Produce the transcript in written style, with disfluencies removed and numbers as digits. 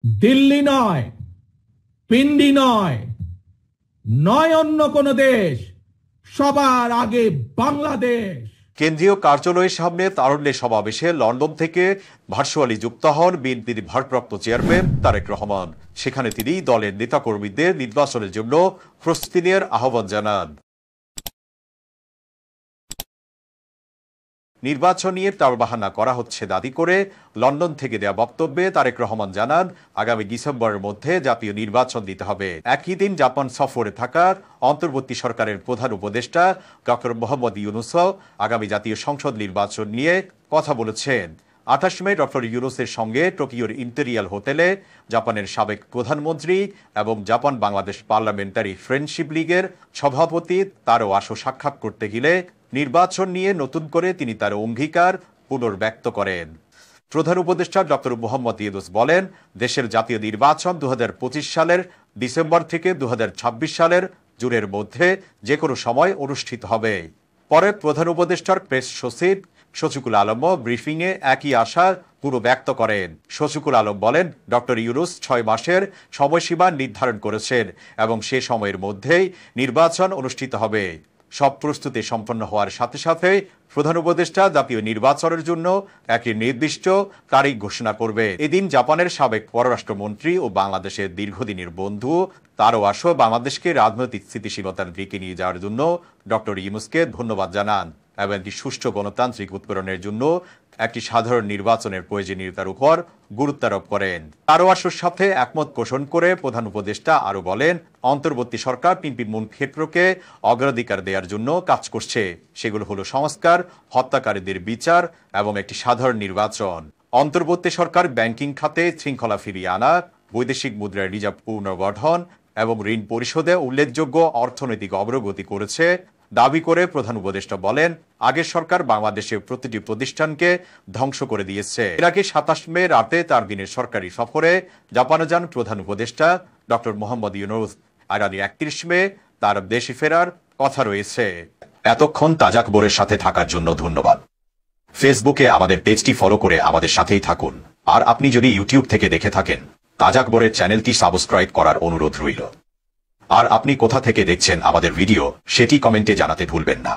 দিল্লি নয়, পিন্ডি নয়, নয় অন্য কোন দেশ, সবার আগে বাংলাদেশ। কেন্দ্রীয় কার্যালয়ের সামনে তারুণ্যের সমাবেশে লন্ডন থেকে ভার্চুয়ালি যুক্ত হন বিএনপির ভারপ্রাপ্ত চেয়ারম্যান তারেক রহমান। সেখানে তিনি দলের নেতাকর্মীদের নির্বাচনের জন্য প্রস্তুতি নেওয়ার আহ্বান জানান। নির্বাচন নিয়ে টালবাহানা করা হচ্ছে দাবি করে লন্ডন থেকে দেওয়া বক্তব্যে তারেক রহমান জানান, আগামী ডিসেম্বরের মধ্যে জাতীয় নির্বাচন দিতে হবে। একই দিন জাপান সফরে থাকা অন্তর্বর্তী সরকারের প্রধান উপদেষ্টা ডক্টর মোহাম্মদ ইউনূস আগামী জাতীয় সংসদ নির্বাচন নিয়ে কথা বলেছেন। 28 মে ডক্টর ইউনূসের সঙ্গে টোকিওর ইম্পেরিয়াল হোটেলে জাপানের সাবেক প্রধানমন্ত্রী এবং জাপান বাংলাদেশ পার্লামেন্টারি ফ্রেন্ডশিপ লীগের সভাপতি তারো আশো সাক্ষাৎ করতে গেলে নির্বাচন নিয়ে নতুন করে তিনি তার অঙ্গীকার পুনর্ব্যক্ত করেন। প্রধান উপদেষ্টা ডক্টর মোহাম্মদ ইউনূস বলেন, দেশের জাতীয় নির্বাচন 2025 সালের ডিসেম্বর থেকে 2026 সালের জুনের মধ্যে যে কোনো সময় অনুষ্ঠিত হবে। পরে প্রধান উপদেষ্টার প্রেস সচিব শফিকুল আলম ব্রিফিংয়ে একই আশা পুনর্ব্যক্ত করেন। শফিকুল আলম বলেন, ডক্টর ইউনূস 6 মাসের সময়সীমা নির্ধারণ করেছেন এবং সে সময়ের মধ্যেই নির্বাচন অনুষ্ঠিত হবে। সব প্রস্তুতি সম্পন্ন হওয়ার সাথে সাথে প্রধান উপদেষ্টা জাতীয় নির্বাচনের জন্য একটি নির্দিষ্ট তারিখ ঘোষণা করবে। এদিন জাপানের সাবেক পররাষ্ট্রমন্ত্রী ও বাংলাদেশের দীর্ঘদিনের বন্ধু তারো আশো বাংলাদেশকে রাজনৈতিক স্থিতিশীলতার দিকে নিয়ে যাওয়ার জন্য ডক্টর ইউনূসকে ধন্যবাদ জানান এবং একটি সুষ্ঠু গণতান্ত্রিক উৎপীড়নের জন্য একটি সাধারণ নির্বাচনের প্রয়োজনীয়তার উপর গুরুত্ব আরোপ করেন। তারো আশোর সাথে একমত পোষণ করে প্রধান উপদেষ্টা আরো বলেন, অন্তর্বর্তী সরকার 3টি মূল ক্ষেত্রকে অগ্রাধিকার দেওয়ার জন্য কাজ করছে। সেগুলো হলো সংস্কার, হত্যাকারীদের বিচার এবং একটি সাধারণ নির্বাচন। অন্তর্বর্তী সরকার ব্যাংকিং খাতে শৃঙ্খলা ফিরিয়ে আনা, বৈদেশিক মুদ্রার রিজার্ভ পুনর্গঠন এবং ঋণ পরিশোধে উল্লেখযোগ্য অর্থনৈতিক অগ্রগতি করেছে দাবি করে প্রধান উপদেষ্টা বলেন, আগের সরকার বাংলাদেশের প্রতিটি প্রতিষ্ঠানকে ধ্বংস করে দিয়েছে। এর আগে 27 মে রাতে 4 দিনের সরকারি সফরে জাপানে যান প্রধান উপদেষ্টা ডক্টর মোহাম্মদ ইউনূস। আগামী 31 মে তার দেশে ফেরার কথা রয়েছে। এতক্ষণ তাজা খবরের সাথে থাকার জন্য ধন্যবাদ। ফেসবুকে আমাদের পেজটি ফলো করে আমাদের সাথেই থাকুন। আর আপনি যদি ইউটিউব থেকে দেখে থাকেন, তাজা খবরের চ্যানেলটি সাবস্ক্রাইব করার অনুরোধ রইল। আর আপনি কোথা থেকে দেখছেন আমাদের ভিডিও, সেটি কমেন্টে জানাতে ভুলবেন না।